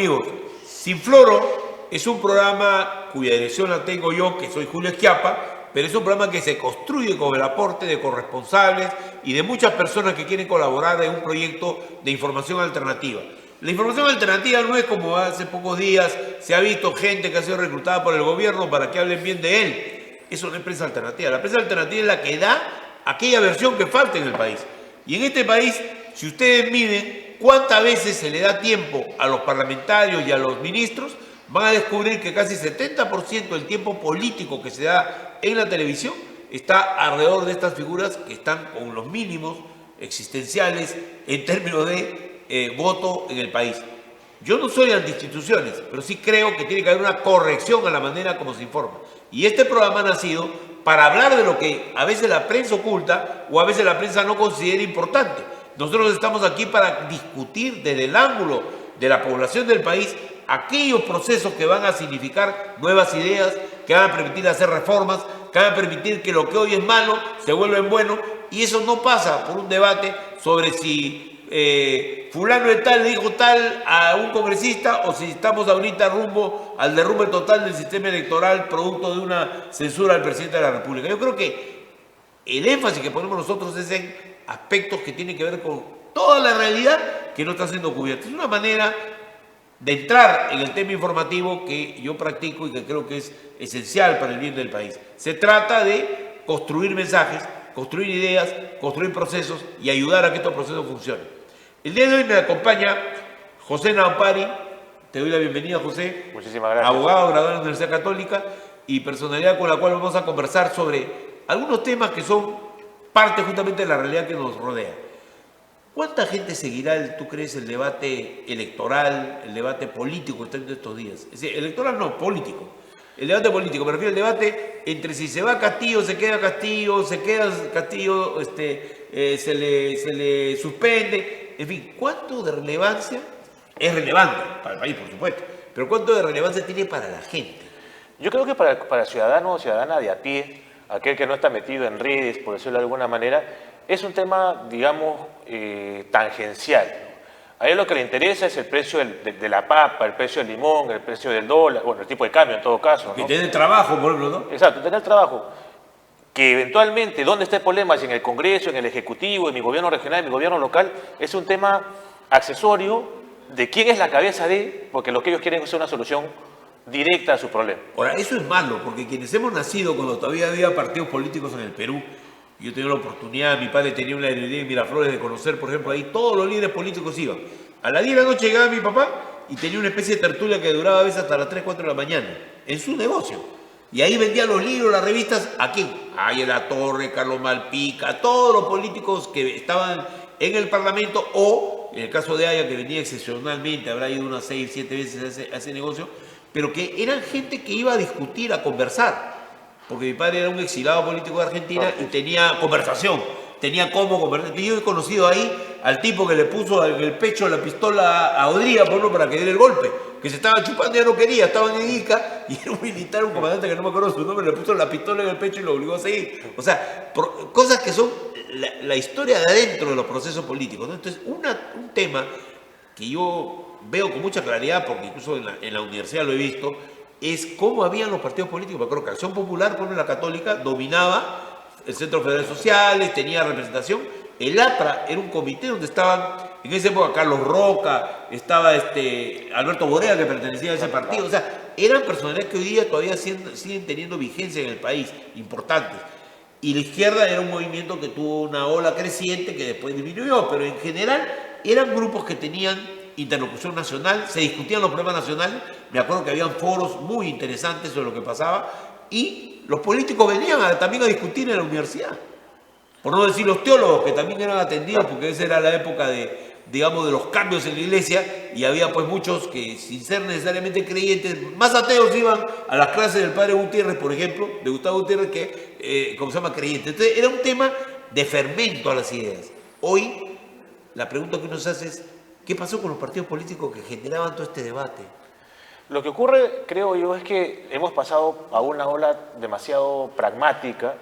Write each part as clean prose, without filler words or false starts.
amigos, Sin Floro es un programa cuya dirección la tengo yo, que soy Julio Esquiapa, pero es un programa que se construye con el aporte de corresponsables y de muchas personas que quieren colaborar en un proyecto de información alternativa. La información alternativa no es como hace pocos días se ha visto gente que ha sido reclutada por el gobierno para que hablen bien de él. Eso no es prensa alternativa. La prensa alternativa es la que da aquella versión que falta en el país. Y en este país, si ustedes miden cuántas veces se le da tiempo a los parlamentarios y a los ministros, van a descubrir que casi 70% del tiempo político que se da en la televisión está alrededor de estas figuras que están con los mínimos existenciales en términos de voto en el país. Yo no soy anti-instituciones, pero sí creo que tiene que haber una corrección a la manera como se informa. Y este programa ha nacido para hablar de lo que a veces la prensa oculta o a veces la prensa no considera importante. Nosotros estamos aquí para discutir desde el ángulo de la población del país aquellos procesos que van a significar nuevas ideas, que van a permitir hacer reformas, que van a permitir que lo que hoy es malo se vuelva en bueno, y eso no pasa por un debate sobre si fulano de tal dijo tal a un congresista o si estamos ahorita rumbo al derrumbe total del sistema electoral producto de una censura al presidente de la República. Yo creo que el énfasis que ponemos nosotros es en aspectos que tienen que ver con toda la realidad que no está siendo cubierta. Es una manera de entrar en el tema informativo que yo practico y que creo que es esencial para el bien del país. Se trata de construir mensajes, construir ideas, construir procesos y ayudar a que estos procesos funcionen. El día de hoy me acompaña José Nampari. Te doy la bienvenida, José. Muchísimas gracias. Abogado, graduado de la Universidad Católica y personalidad con la cual vamos a conversar sobre algunos temas que son parte justamente de la realidad que nos rodea. ¿Cuánta gente seguirá, tú crees, el debate electoral, el debate político que está en estos días? Es decir, electoral no, político. El debate político, me refiero al debate entre si se va Castillo, se queda Castillo, se le suspende. En fin, ¿cuánto de relevancia es relevante para el país, por supuesto? Pero ¿cuánto de relevancia tiene para la gente? Yo creo que para el ciudadano o ciudadana de a pie, aquel que no está metido en redes, por decirlo de alguna manera, es un tema, digamos, tangencial, ¿no? A él lo que le interesa es el precio de la papa, el precio del limón, el precio del dólar, bueno, el tipo de cambio en todo caso, ¿no? Que tener trabajo, por ejemplo, ¿no? Exacto, tener trabajo. Que eventualmente, ¿dónde está el problema? Si en el Congreso, en el Ejecutivo, en mi gobierno regional, en mi gobierno local, es un tema accesorio de quién es la cabeza de, porque lo que ellos quieren es una solución directa a su problema. Ahora, eso es malo, porque quienes hemos nacido cuando todavía había partidos políticos en el Perú, yo tenía la oportunidad, mi padre tenía una librería en Miraflores de conocer, por ejemplo, ahí todos los líderes políticos iban. A las 10 de la noche llegaba mi papá y tenía una especie de tertulia que duraba a veces hasta las 3, 4 de la mañana, en su negocio. Y ahí vendían los libros, las revistas, ¿a quién? A La Torre, Carlos Malpica, a todos los políticos que estaban en el Parlamento, o en el caso de Haya, que venía excepcionalmente, habrá ido unas 6, 7 veces a ese negocio, pero que eran gente que iba a discutir, a conversar. Porque mi padre era un exilado político de Argentina y tenía conversación, tenía cómo conversar. Yo he conocido ahí al tipo que le puso en el pecho la pistola a Odría, por ejemplo, para que diera el golpe, que se estaba chupando y ya no quería, estaba en Ica, y era un militar, un comandante que no me acuerdo su nombre, le puso la pistola en el pecho y lo obligó a seguir. O sea, cosas que son la historia de adentro de los procesos políticos, ¿no? Entonces, un tema que yo veo con mucha claridad, porque incluso en la universidad lo he visto, es cómo habían los partidos políticos. Me acuerdo que Acción Popular, por ejemplo, la Católica, dominaba el Centro Federal de Sociales, tenía representación. El APRA era un comité donde estaban, en esa época, Carlos Roca, estaba Alberto Borea, que pertenecía a ese partido. O sea, eran personalidades que hoy día todavía siguen teniendo vigencia en el país, importantes. Y la izquierda era un movimiento que tuvo una ola creciente que después disminuyó, pero en general eran grupos que tenían interlocución nacional, se discutían los problemas nacionales. Me acuerdo que habían foros muy interesantes sobre lo que pasaba y los políticos venían también a discutir en la universidad. Por no decir los teólogos, que también eran atendidos, porque esa era la época de los cambios en la iglesia, y había pues muchos que, sin ser necesariamente creyentes, más ateos, iban a las clases del padre Gutiérrez, por ejemplo, de Gustavo Gutiérrez, que, como se llama, creyente. Entonces era un tema de fermento a las ideas. Hoy, la pregunta que uno se hace es, ¿qué pasó con los partidos políticos que generaban todo este debate? Lo que ocurre, creo yo, es que hemos pasado a una ola demasiado pragmática.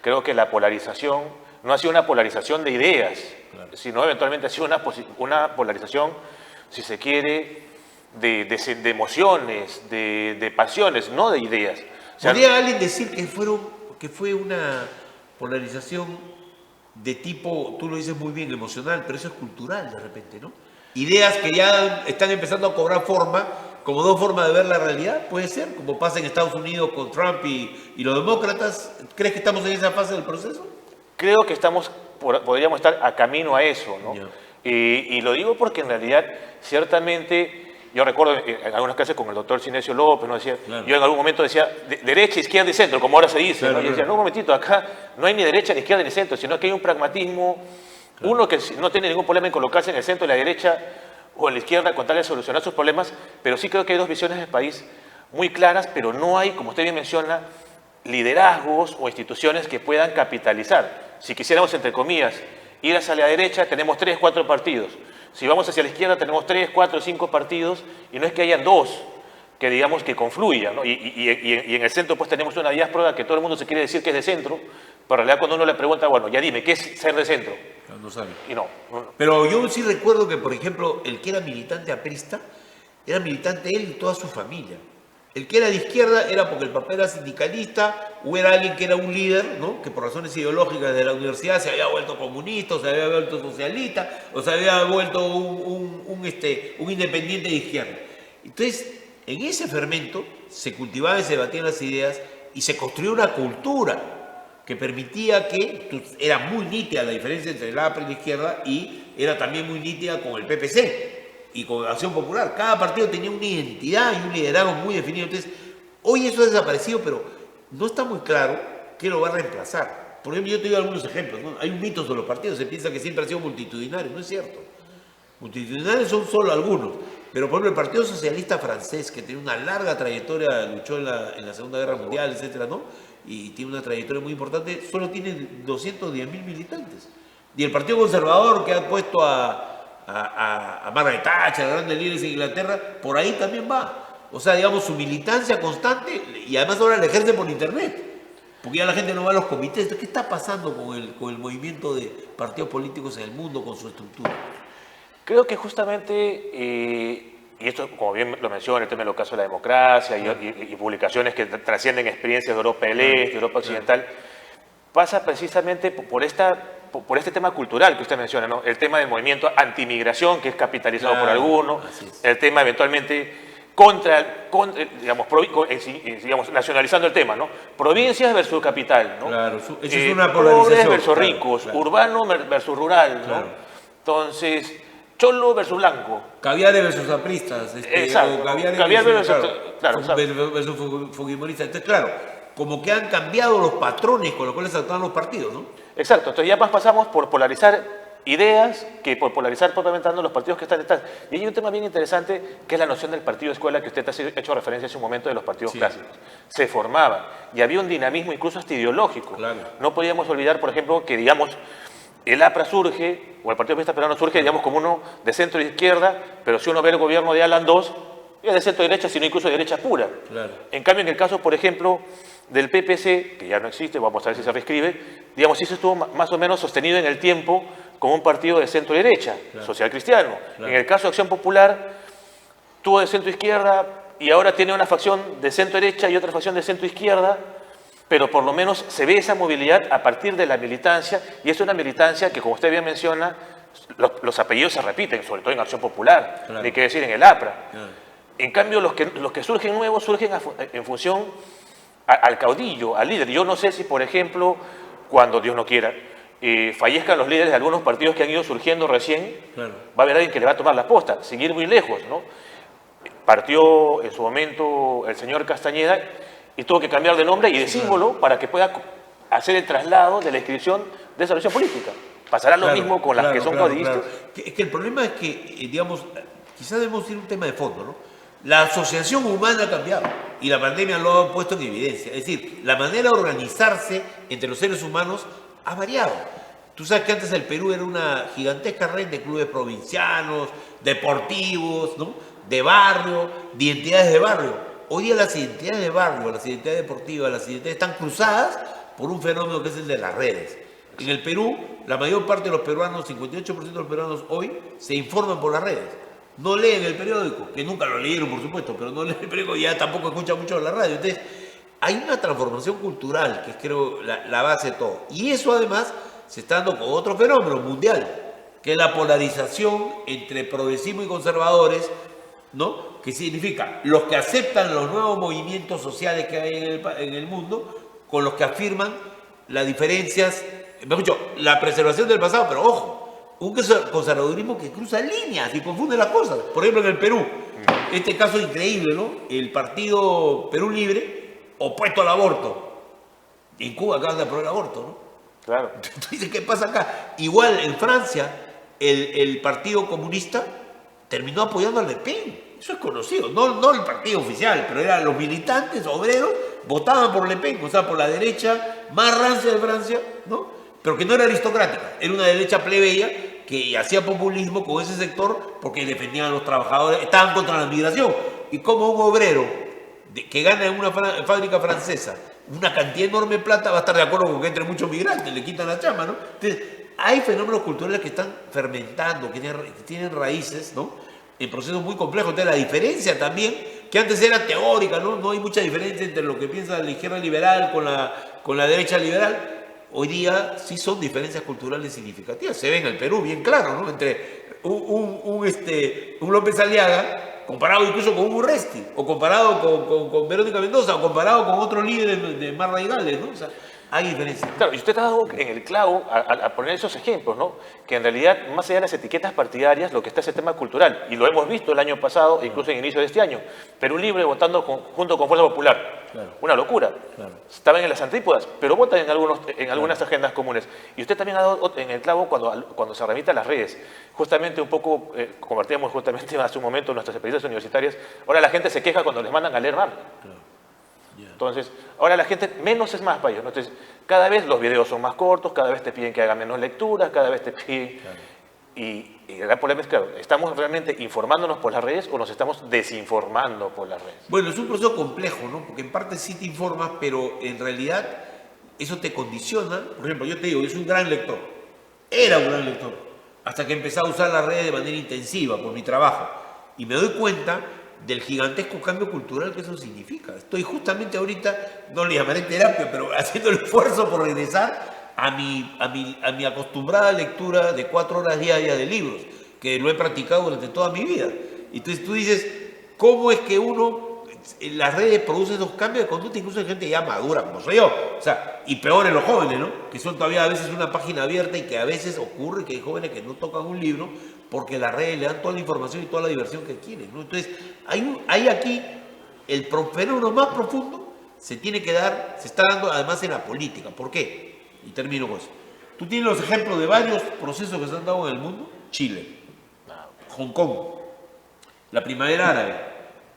Creo que la polarización no ha sido una polarización de ideas, claro, sino eventualmente ha sido una polarización, si se quiere, de emociones, de pasiones, no de ideas. O sea, ¿podría alguien decir que fue una polarización de tipo, tú lo dices muy bien, emocional, pero eso es cultural de repente, ¿no? Ideas que ya están empezando a cobrar forma, como dos formas de ver la realidad, puede ser, como pasa en Estados Unidos con Trump y los demócratas. ¿Crees que estamos en esa fase del proceso? creo que podríamos estar a camino a eso, ¿no? Ya. Y lo digo porque en realidad, ciertamente, yo recuerdo en algunas clases con el doctor Cinesio López, ¿no? Decía, Claro. yo en algún momento decía derecha, izquierda y centro, como ahora se dice, Claro, ¿no? Y yo decía, claro. no, un momentito, acá no hay ni derecha, ni izquierda, ni centro, sino que hay un pragmatismo, uno que no tiene ningún problema en colocarse en el centro, en la derecha o en la izquierda, con tal de solucionar sus problemas, pero sí creo que hay dos visiones del país muy claras, pero no hay, como usted bien menciona, liderazgos o instituciones que puedan capitalizar. Si quisiéramos, entre comillas, ir hacia la derecha, tenemos 3, 4 partidos. Si vamos hacia la izquierda, tenemos 3, 4, 5 partidos, y no es que hayan dos que digamos que confluyan, ¿no? Y en el centro pues tenemos una diáspora que todo el mundo se quiere decir que es de centro, pero en realidad cuando uno le pregunta, bueno, ya dime, ¿qué es ser de centro? No sabe. Y no. Pero yo sí recuerdo que, por ejemplo, el que era militante aprista, era militante él y toda su familia. El que era de izquierda era porque el papá era sindicalista, o era alguien que era un líder, ¿no? Que por razones ideológicas de la universidad se había vuelto comunista, o se había vuelto socialista, o se había vuelto un independiente de izquierda. Entonces, en ese fermento se cultivaban y se debatían las ideas y se construyó una cultura que permitía que era muy nítida la diferencia entre el APRA y la izquierda, y era también muy nítida con el PPC y con Acción Popular. Cada partido tenía una identidad y un liderazgo muy definido. Entonces, hoy eso ha desaparecido, pero no está muy claro qué lo va a reemplazar. Por ejemplo, yo te doy algunos ejemplos, ¿no? Hay un mito sobre los partidos, se piensa que siempre han sido multitudinarios, no es cierto. Multitudinarios son solo algunos, pero por ejemplo el Partido Socialista francés, que tiene una larga trayectoria, luchó en la Segunda Guerra Mundial, etcétera, ¿no? Y tiene una trayectoria muy importante, solo tiene 210.000 militantes. Y el Partido Conservador, que ha puesto a Margaret Thatcher, a grandes líderes en Inglaterra, por ahí también va. O sea, digamos, su militancia constante, y además ahora la ejerce por internet, porque ya la gente no va a los comités. Entonces, ¿qué está pasando con el movimiento de partidos políticos en el mundo, con su estructura? Creo que justamente, y esto como bien lo menciona, el tema del ocaso de la democracia y publicaciones que trascienden experiencias de Europa del Este, Europa Occidental, pasa precisamente por este tema cultural que usted menciona, ¿no? El tema del movimiento antimigración, que es capitalizado por algunos, el tema eventualmente digamos, nacionalizando el tema, ¿no? Provincias versus capital, ¿no? Claro, eso es una polarización. Pobres versus claro, ricos, claro. urbano versus rural, ¿no? Claro. Entonces, cholo versus blanco. Caviares versus apristas. Exacto. O caviares Caviar versus- claro, versus fujimoristas. Entonces, claro, como que han cambiado los patrones con los cuales actúan los partidos, ¿no? Exacto, entonces ya más pasamos por polarizar ideas que por polarizar propiamente hablando los partidos que están detrás. Y hay un tema bien interesante que es la noción del partido escuela que usted ha hecho referencia hace un momento de los partidos clásicos. Se formaban y había un dinamismo incluso hasta ideológico. Claro. No podíamos olvidar, por ejemplo, que digamos el APRA surge, o el Partido Comunista Peruano surge, digamos, como uno de centro y izquierda, pero si uno ve el gobierno de Alan II, es de centro derecha, sino incluso de derecha pura. Claro. En cambio, en el caso, por ejemplo, del PPC, que ya no existe, vamos a ver si se reescribe, digamos, sí se estuvo más o menos sostenido en el tiempo como un partido de centro derecha, social cristiano. Claro. En el caso de Acción Popular, tuvo de centro izquierda y ahora tiene una facción de centro derecha y otra facción de centro izquierda, pero por lo menos se ve esa movilidad a partir de la militancia, y es una militancia que, como usted bien menciona, los apellidos se repiten, sobre todo en Acción Popular, Claro. hay que decir en el APRA. Claro. En cambio, los que surgen nuevos surgen en función al caudillo, al líder. Yo no sé si, por ejemplo, cuando Dios no quiera, fallezcan los líderes de algunos partidos que han ido surgiendo recién, Claro. va a haber alguien que le va a tomar la posta, sin ir muy lejos, ¿no? Partió en su momento el señor Castañeda y tuvo que cambiar de nombre y de símbolo para que pueda hacer el traslado de la inscripción de esa organización política. Pasará lo mismo con las que son caudillistas. Es que el problema es que, digamos, quizás debemos ir a un tema de fondo, ¿no? La asociación humana ha cambiado y la pandemia lo ha puesto en evidencia. Es decir, la manera de organizarse entre los seres humanos ha variado. Tú sabes que antes el Perú era una gigantesca red de clubes provincianos, deportivos, ¿no? De barrio, de identidades de barrio. Hoy día las identidades de barrio, las identidades deportivas, las identidades están cruzadas por un fenómeno que es el de las redes. En el Perú, la mayor parte de los peruanos, 58% de los peruanos hoy, se informan por las redes. no leen el periódico, que nunca lo leyeron, por supuesto, pero no leen el periódico y ya tampoco escuchan mucho la radio. Entonces, hay una transformación cultural que es, creo, la base de todo. Y eso, además, se está dando con otro fenómeno mundial, que es la polarización entre progresismo y conservadores, ¿no? Que significa los que aceptan los nuevos movimientos sociales que hay en el mundo, con los que afirman las diferencias, mejor dicho, la preservación del pasado, pero ojo, un conservadurismo que cruza líneas y confunde las cosas. Por ejemplo, en el Perú, este caso increíble, ¿no? El partido Perú Libre, opuesto al aborto. En Cuba acaban de aprobar el aborto, ¿no? Claro. Entonces, ¿qué pasa acá? Igual en Francia, el Partido Comunista terminó apoyando a Le Pen. Eso es conocido, no el partido oficial, pero eran los militantes obreros, votaban por Le Pen, o sea, por la derecha más rancia de Francia, ¿no? Pero que no era aristocrática, era una derecha plebeya que hacía populismo con ese sector porque defendían a los trabajadores, estaban contra la migración. Y como un obrero que gana en una fábrica francesa una cantidad enorme de plata va a estar de acuerdo con que entre muchos migrantes, le quitan la chama, ¿no? Entonces, hay fenómenos culturales que están fermentando, que tienen raíces, ¿no? En procesos muy complejos. Entonces, la diferencia también, que antes era teórica, ¿no? No hay mucha diferencia entre lo que piensa la izquierda liberal con la derecha liberal. Hoy día sí son diferencias culturales significativas. Se ve en el Perú bien claro, ¿no? Entre un López Aliaga comparado incluso con Hugo Urresti, o comparado con Verónica Mendoza, o comparado con otros líderes de más radicales, ¿no? O sea, hay diferencias. Claro, y usted ha dado en el clavo a poner esos ejemplos, ¿no? Que en realidad, más allá de las etiquetas partidarias, lo que está es el tema cultural. Y lo hemos visto el año pasado, incluso en el inicio de este año. Perú Libre votando junto con Fuerza Popular. Claro. Una locura. Claro. Estaban en las antípodas, pero votan en algunas agendas comunes. Y usted también ha dado en el clavo cuando se remite a las redes. Justamente un poco, compartíamos justamente hace un momento nuestras experiencias universitarias. Ahora la gente se queja cuando les mandan a leer mal. Claro. Yeah. Entonces, ahora la gente, menos es más para ellos, ¿no? Entonces, cada vez los videos son más cortos, cada vez te piden que haga menos lecturas, cada vez te piden... Claro. Y el gran problema es, claro, ¿estamos realmente informándonos por las redes o nos estamos desinformando por las redes? Bueno, es un proceso complejo, ¿no? Porque en parte sí te informas, pero en realidad eso te condiciona. Por ejemplo, yo te digo, yo soy un gran lector. Era un gran lector. Hasta que empecé a usar las redes de manera intensiva por mi trabajo. Y me doy cuenta del gigantesco cambio cultural que eso significa. Estoy justamente ahorita, no le llamaré terapia, pero haciendo el esfuerzo por regresar a mi acostumbrada lectura de 4 horas diarias de libros, que lo he practicado durante toda mi vida. Entonces tú dices, ¿cómo es que las redes producen esos cambios de conducta, incluso en gente ya madura, como soy yo? O sea, y peor en los jóvenes, ¿no? Que son todavía a veces una página abierta y que a veces ocurre que hay jóvenes que no tocan un libro porque las redes le dan toda la información y toda la diversión que quieren, ¿no? Entonces, hay aquí el fenómeno más profundo se está dando además en la política. ¿Por qué? Y termino con eso. Tú tienes los ejemplos de varios procesos que se han dado en el mundo. Chile, Hong Kong, la primavera árabe,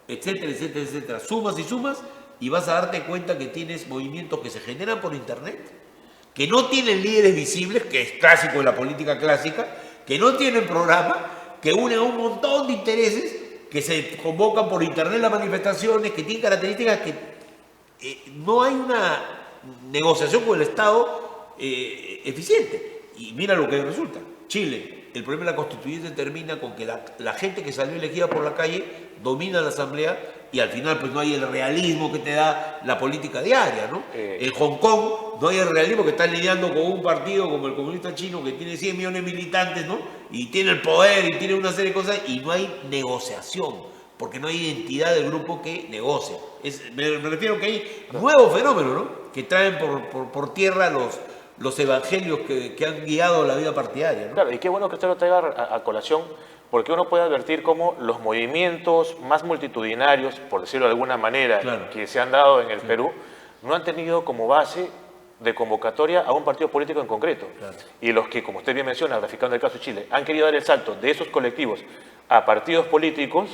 etcétera, etcétera, etcétera. Sumas y sumas y vas a darte cuenta que tienes movimientos que se generan por internet, que no tienen líderes visibles, que es clásico de la política clásica, que no tienen programa, que unen a un montón de intereses, que se convocan por internet las manifestaciones, que tienen características que no hay una negociación con el Estado eficiente. Y mira lo que resulta. Chile, el problema de la constituyente termina con que la gente que salió elegida por la calle domina la asamblea y al final pues no hay el realismo que te da la política diaria, ¿no? En Hong Kong no hay el realismo, que estás lidiando con un partido como el comunista chino que tiene 100 millones de militantes, ¿no? Y tiene el poder y tiene una serie de cosas y no hay negociación, porque no hay identidad del grupo que negocia. Me refiero que hay nuevos fenómenos, ¿no? Que traen por tierra los evangelios que han guiado la vida partidaria, ¿no? Claro, y qué bueno que usted lo traiga a colación, porque uno puede advertir cómo los movimientos más multitudinarios, por decirlo de alguna manera, claro, que se han dado en el Perú, no han tenido como base de convocatoria a un partido político en concreto. Claro. Y los que, como usted bien menciona, graficando el caso de Chile, han querido dar el salto de esos colectivos a partidos políticos,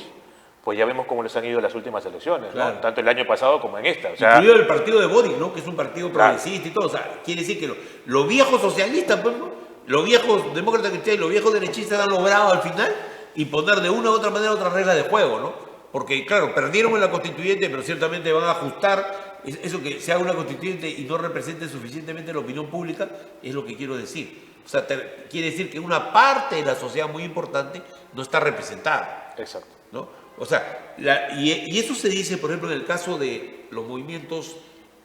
pues ya vemos cómo les han ido las últimas elecciones, claro, ¿no? Tanto el año pasado como en esta. O sea, incluido el partido de Boric, ¿no? Que es un partido progresista, claro, y todo. O sea, quiere decir que los viejos socialistas, pues, ¿no? Los viejos demócratas cristianos y los viejos derechistas han logrado al final imponer de una u otra manera otras reglas de juego, ¿no? Porque, claro, perdieron en la constituyente, pero ciertamente van a ajustar. Eso que se haga una constituyente y no represente suficientemente la opinión pública, es lo que quiero decir. O sea, quiere decir que una parte de la sociedad muy importante no está representada. Exacto. ¿no? O sea, y eso se dice, por ejemplo, en el caso de los movimientos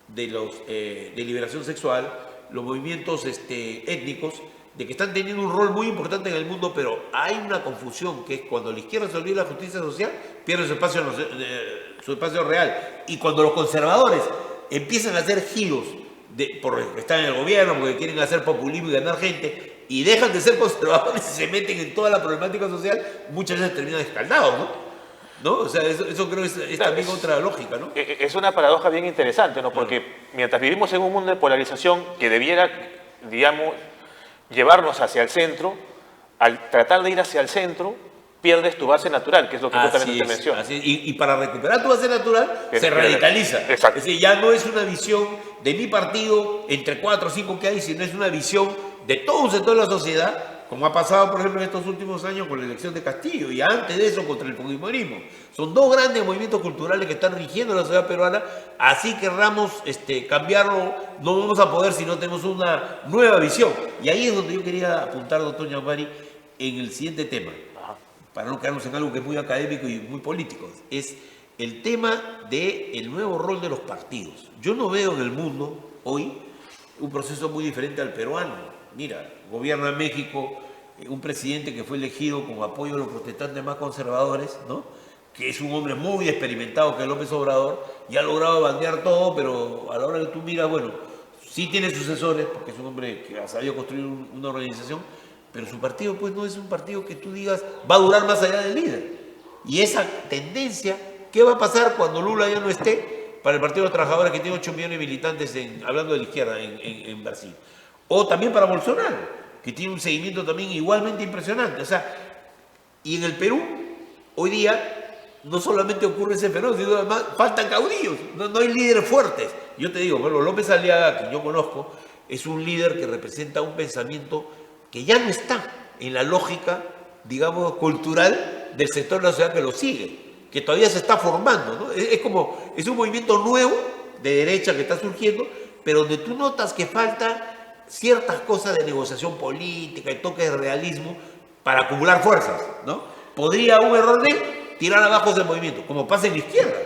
de liberación sexual, los movimientos étnicos, de que están teniendo un rol muy importante en el mundo, pero hay una confusión, que es cuando la izquierda se olvida de la justicia social, pierde su espacio real. Y cuando los conservadores empiezan a hacer giros porque están en el gobierno, porque quieren hacer populismo y ganar gente, y dejan de ser conservadores y se meten en toda la problemática social, muchas veces terminan escaldados, ¿no? O sea, eso creo que es también otra lógica, ¿no? Es una paradoja bien interesante, ¿no? Porque mientras vivimos en un mundo de polarización que debiera, digamos, llevarnos hacia el centro, al tratar de ir hacia el centro, pierdes tu base natural, que es lo que justamente te menciono. Y para recuperar tu base natural, se radicaliza. Exacto. Es decir, ya no es una visión de mi partido, entre 4 o 5 que hay, sino es una visión de todo un sector de la sociedad, como ha pasado, por ejemplo, en estos últimos años con la elección de Castillo, y antes de eso contra el fujimorismo. Son dos grandes movimientos culturales que están rigiendo la sociedad peruana. Así querramos cambiarlo, no vamos a poder si no tenemos una nueva visión. Y ahí es donde yo quería apuntar, doctor Gianmari, en el siguiente tema, para no quedarnos en algo que es muy académico y muy político, es el tema del nuevo rol de los partidos. Yo no veo en el mundo hoy un proceso muy diferente al peruano. Mira, gobierna en México un presidente que fue elegido con apoyo de los protestantes más conservadores, ¿no? Que es un hombre muy experimentado, que es López Obrador, y ha logrado bandear todo, pero a la hora que tú miras, bueno, sí tiene sucesores, porque es un hombre que ha sabido construir una organización, pero su partido pues no es un partido que tú digas va a durar más allá del líder. Y esa tendencia, ¿qué va a pasar cuando Lula ya no esté para el Partido de los Trabajadores, que tiene 8 millones de militantes, hablando de la izquierda, en Brasil? O también para Bolsonaro, que tiene un seguimiento también igualmente impresionante. O sea, y en el Perú, hoy día, no solamente ocurre ese fenómeno, sino además faltan caudillos, no hay líderes fuertes. Yo te digo, bueno, López Aliaga, que yo conozco, es un líder que representa un pensamiento que ya no está en la lógica, digamos, cultural del sector de la sociedad que lo sigue, que todavía se está formando, ¿no? Es un movimiento nuevo de derecha que está surgiendo, pero donde tú notas que falta ciertas cosas de negociación política y toques de realismo para acumular fuerzas, ¿no? Podría un error de tirar abajo ese movimiento, como pasa en la izquierda,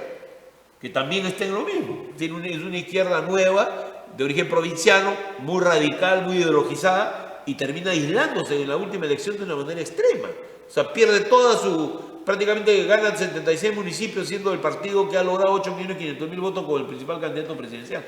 que también está en lo mismo. Es una izquierda nueva, de origen provinciano, muy radical, muy ideologizada, y termina aislándose en la última elección de una manera extrema. O sea, pierde toda prácticamente ganan 76 municipios siendo el partido que ha logrado 8.500.000 votos como el principal candidato presidencial.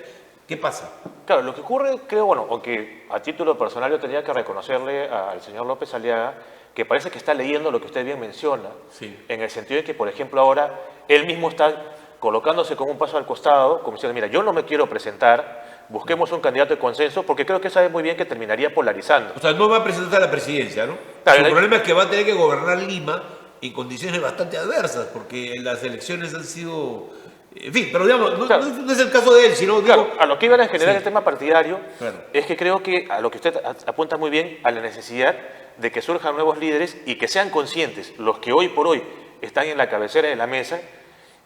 ¿Qué pasa? Claro, lo que ocurre, creo, bueno, aunque a título personal yo tendría que reconocerle al señor López Aliaga que parece que está leyendo lo que usted bien menciona, sí, en el sentido de que, por ejemplo, ahora él mismo está colocándose como un paso al costado, como diciendo, mira, yo no me quiero presentar, busquemos un candidato de consenso, porque creo que sabe muy bien que terminaría polarizando. O sea, no va a presentar a la presidencia, ¿no? Claro, el problema es que va a tener que gobernar Lima en condiciones bastante adversas, porque las elecciones han sido... En fin, pero digamos, no es el caso de él, sino... Claro, digo, a lo que iba a generar el tema partidario, claro, es que creo que a lo que usted apunta muy bien, a la necesidad de que surjan nuevos líderes y que sean conscientes, los que hoy por hoy están en la cabecera de la mesa,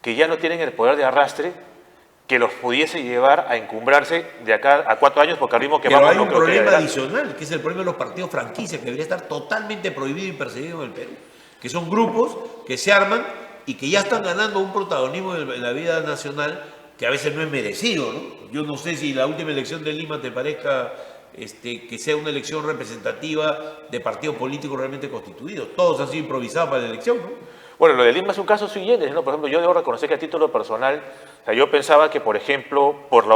que ya no tienen el poder de arrastre que los pudiese llevar a encumbrarse de acá a 4 años, porque al ritmo que pero vamos hay no un creo que problema llegará. adicional, que es el problema de los partidos franquicias, que debería estar totalmente prohibido y perseguido en el Perú, que son grupos que se arman y que ya están ganando un protagonismo en la vida nacional que a veces no es merecido, ¿no? Yo no sé si la última elección de Lima te parezca que sea una elección representativa de partidos políticos realmente constituidos. Todos han sido improvisados para la elección, ¿no? Bueno, lo de Lima es un caso sui generis, ¿no? Por ejemplo, yo debo reconocer que a título personal, o sea, yo pensaba que, por ejemplo, por la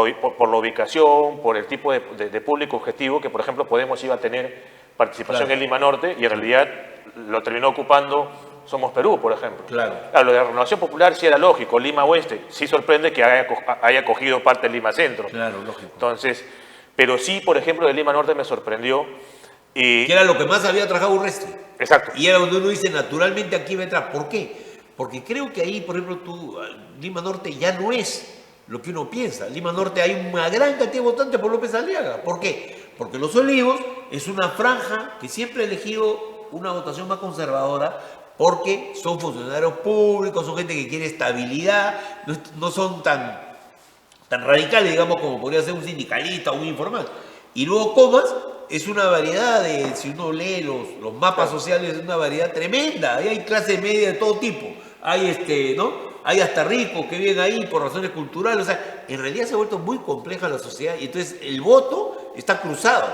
ubicación, por el tipo de público objetivo, que, por ejemplo, Podemos iba a tener participación en Lima Norte, y en realidad lo terminó ocupando Somos Perú, por ejemplo. Claro. Lo de la Renovación Popular sí era lógico, Lima Oeste, sí sorprende que haya cogido parte de Lima Centro. Claro, lógico. Entonces, pero sí, por ejemplo, de Lima Norte me sorprendió. Que era lo que más había trabajado Urresti. Exacto. Y era donde uno dice, naturalmente aquí va a entrar. ¿Por qué? Porque creo que ahí, por ejemplo, Lima Norte ya no es lo que uno piensa. Lima Norte hay una gran cantidad de votantes por López Aliaga. ¿Por qué? Porque Los Olivos es una franja que siempre ha elegido una votación más conservadora, porque son funcionarios públicos, son gente que quiere estabilidad, no son tan radicales, digamos, como podría ser un sindicalista o un informal. Y luego Comas es una variedad de, si uno lee los mapas sociales, es una variedad tremenda. Ahí hay clase media de todo tipo. Hay ¿no? Hay hasta ricos que viven ahí por razones culturales. O sea, en realidad se ha vuelto muy compleja la sociedad y entonces el voto está cruzado,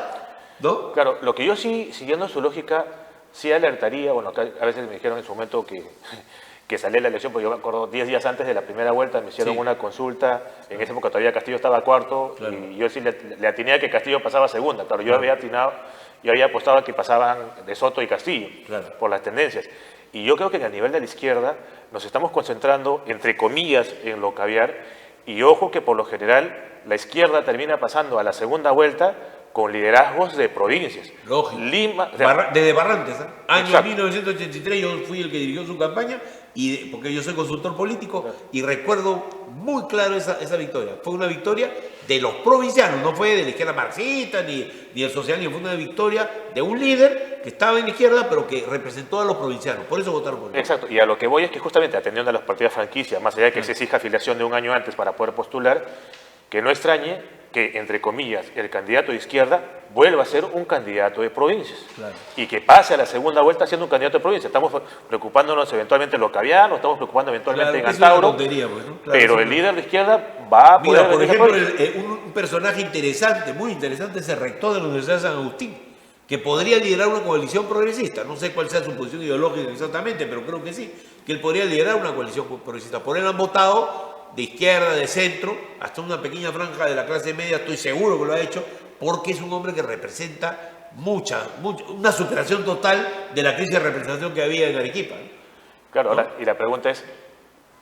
¿no? Claro, lo que yo sí, siguiendo su lógica, sí alertaría, bueno, a veces me dijeron en su momento que salía la elección, porque yo me acuerdo 10 días antes de la primera vuelta me hicieron una consulta, en esa época todavía Castillo estaba cuarto, y yo sí le atiné a que Castillo pasaba segunda, claro, yo había atinado, yo había apostado a que pasaban de Soto y Castillo, por las tendencias. Y yo creo que en el nivel de la izquierda nos estamos concentrando, entre comillas, en lo caviar, y ojo que por lo general la izquierda termina pasando a la segunda vuelta con liderazgos de provincias. Lógico. Lima, desde Barrantes, ¿eh? Año Exacto. 1983 yo fui el que dirigió su campaña, porque yo soy consultor político, y recuerdo muy claro esa victoria. Fue una victoria de los provincianos, no fue de la izquierda marxista ni del socialismo, fue una victoria de un líder que estaba en la izquierda, pero que representó a los provincianos. Por eso votaron por él. Exacto, y a lo que voy es que justamente atendiendo a los partidos franquicias, más allá de que se exija afiliación de un año antes para poder postular, que no extrañe que, entre comillas, el candidato de izquierda vuelva a ser un candidato de provincias. Claro. Y que pase a la segunda vuelta siendo un candidato de provincias. Estamos preocupándonos eventualmente en lo caviano, estamos preocupando eventualmente en Claro, es una Antauro, tontería, pues, ¿no? Claro, pero es el una- líder de izquierda va a poder Mira, por venir a ejemplo, provincias. un personaje interesante, muy interesante, es el rector de la Universidad de San Agustín, que podría liderar una coalición progresista. No sé cuál sea su posición ideológica exactamente, pero creo que sí, que él podría liderar una coalición progresista. Por él han votado de izquierda, de centro, hasta una pequeña franja de la clase media, estoy seguro que lo ha hecho, porque es un hombre que representa una superación total de la crisis de representación que había en Arequipa, ¿no? Claro, ¿no? ahora, y la pregunta es,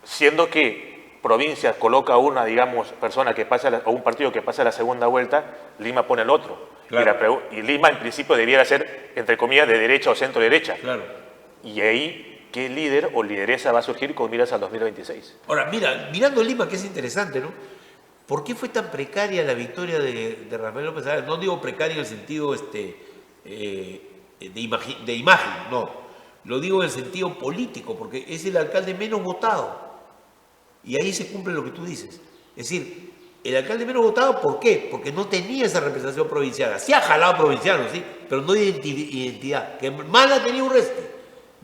siendo que provincia coloca una, digamos, persona que pasa, o un partido que pasa a la segunda vuelta, Lima pone el otro. Claro. Y Lima en principio debiera ser, entre comillas, de derecha o centro derecha. Claro. Y ahí, ¿qué líder o lideresa va a surgir con miras al 2026? Ahora, mirando Lima, que es interesante, ¿no? ¿Por qué fue tan precaria la victoria de Rafael López Aliaga? No digo precaria en el sentido de imagen, no. Lo digo en el sentido político, porque es el alcalde menos votado. Y ahí se cumple lo que tú dices. Es decir, el alcalde menos votado, ¿por qué? Porque no tenía esa representación provinciana. Sí ha jalado provincianos, sí, pero no identidad. Que más la tenía Urresti,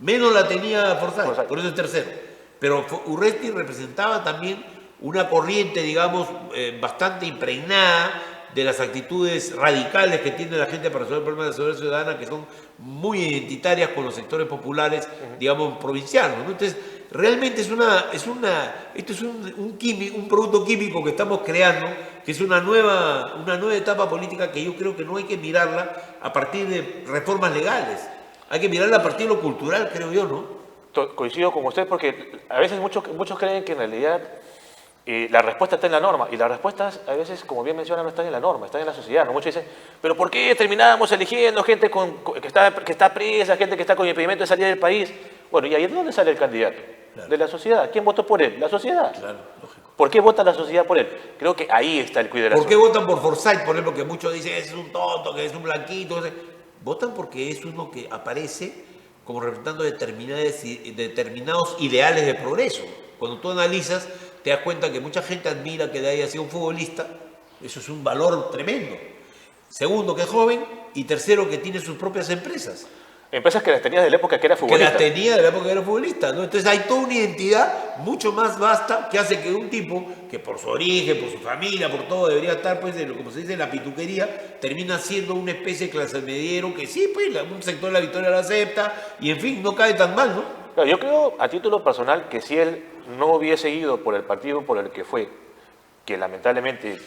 menos la tenía Forsyth, por eso es tercero. Pero Urresti representaba también una corriente, digamos, bastante impregnada de las actitudes radicales que tiene la gente para resolver problemas de seguridad ciudadana, que son muy identitarias con los sectores populares, digamos, provincianos, ¿no? Entonces, realmente esto es un producto químico que estamos creando, que es una nueva etapa política que yo creo que no hay que mirarla a partir de reformas legales. Hay que mirarla a partir de lo cultural, creo yo, ¿no? Coincido con usted porque a veces muchos creen que en realidad la respuesta está en la norma, y las respuestas a veces, como bien menciona, no están en la norma, están en la sociedad, ¿no? Muchos dicen, pero ¿por qué terminamos eligiendo gente que está presa, gente que está con impedimento de salir del país? Bueno, ¿y ahí de dónde sale el candidato? Claro. De la sociedad. ¿Quién votó por él? La sociedad. Claro, lógico. ¿Por qué vota la sociedad por él? Creo que ahí está el cuidado de la sociedad. sociedad. ¿Por qué votan por Forsyth, por ejemplo, que muchos dicen es un tonto, que es un blanquito? Votan porque es uno que aparece como representando determinados ideales de progreso. Cuando tú analizas, te das cuenta que mucha gente admira que de ahí haya sido un futbolista. Eso es un valor tremendo. Segundo, que es joven. Y tercero, que tiene sus propias empresas. Empresas que las tenía de la época que era futbolista. Que las tenía de la época que era futbolista, ¿no? Entonces hay toda una identidad mucho más vasta que hace que un tipo que por su origen, por su familia, por todo, debería estar, pues, como se dice, en la pituquería, termina siendo una especie de clase mediero que sí, pues, un sector de la Victoria lo acepta y, en fin, no cae tan mal, ¿no? Claro, yo creo, a título personal, que si él no hubiese ido por el partido por el que fue, que lamentablemente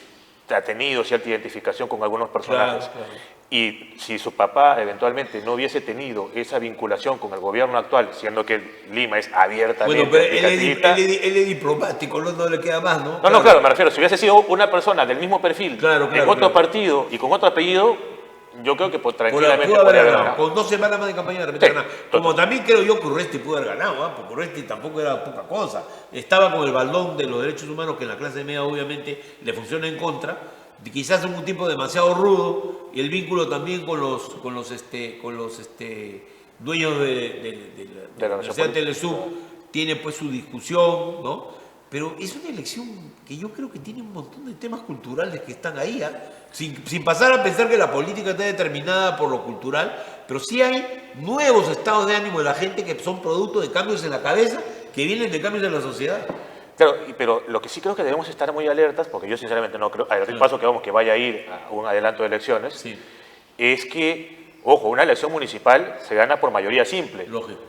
ha tenido cierta identificación con algunos personajes, claro. Y si su papá eventualmente no hubiese tenido esa vinculación con el gobierno actual, siendo que Lima es abiertamente... Bueno, pero él es diplomático, no le queda más, ¿no? No, claro, me refiero, si hubiese sido una persona del mismo perfil, en otro partido y con otro apellido, yo creo que tranquilamente podría haber ganado. Con 2 semanas más de campaña de repente ganaba. Como también creo yo que Urresti pudo haber ganado, ¿eh? Porque Urresti tampoco era poca cosa. Estaba con el baldón de los derechos humanos, que en la clase media obviamente le funciona en contra. Quizás un tipo demasiado rudo, y el vínculo también con los dueños de la Universidad de Telesub tiene pues su discusión, ¿no? Pero es una elección que yo creo que tiene un montón de temas culturales que están ahí, ¿ah? Sin pasar a pensar que la política está determinada por lo cultural, pero sí hay nuevos estados de ánimo de la gente que son producto de cambios en la cabeza que vienen de cambios en la sociedad. Claro, pero lo que sí creo que debemos estar muy alertas, porque yo sinceramente no creo, al paso que vamos que vaya a ir a un adelanto de elecciones, Sí, es que, ojo, una elección municipal se gana por mayoría simple. lógico.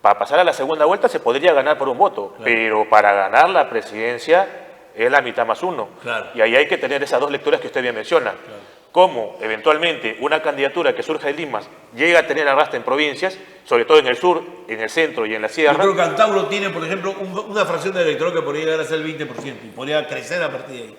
Para pasar a la segunda vuelta se podría ganar por un voto, Claro. pero para ganar la presidencia es la mitad más uno. Claro. Y ahí hay que tener esas dos lecturas que usted bien menciona. Cómo eventualmente una candidatura que surja de Lima llega a tener arrastre en provincias, sobre todo en el sur, en el centro y en la Yo sierra. creo que Antauro tiene, por ejemplo, una fracción del electorado que podría llegar a ser el 20% y podría crecer a partir de ahí.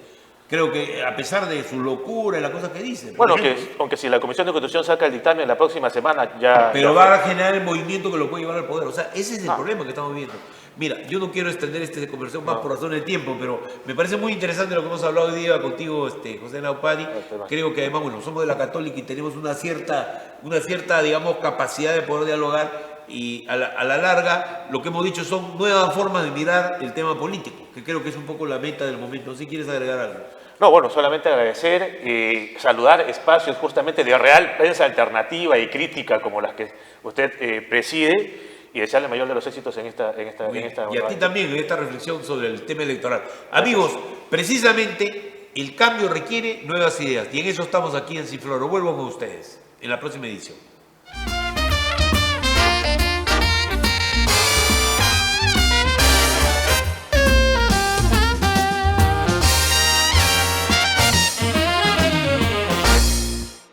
Creo que a pesar de su locura y las cosas que dice. Bueno, aunque si la Comisión de Constitución saca el dictamen la próxima semana, ya... Pero ya va fue. a generar el movimiento que lo puede llevar al poder. O sea, ese es el problema que estamos viendo. Mira, yo no quiero extender esta conversación más por razón del tiempo, pero me parece muy interesante lo que hemos hablado hoy día contigo, José Naupari. Creo que además, bueno, somos de la Católica y tenemos una cierta, digamos, capacidad de poder dialogar y a la larga lo que hemos dicho son nuevas formas de mirar el tema político, que creo que es un poco la meta del momento. Si quieres agregar algo. No, bueno, solamente agradecer y saludar espacios justamente de real prensa alternativa y crítica como las que usted preside y desearle el mayor de los éxitos en esta Y a ti también en esta reflexión sobre el tema electoral. Amigos, precisamente el cambio requiere nuevas ideas y en eso estamos aquí en Cifloro. Vuelvo con ustedes en la próxima edición.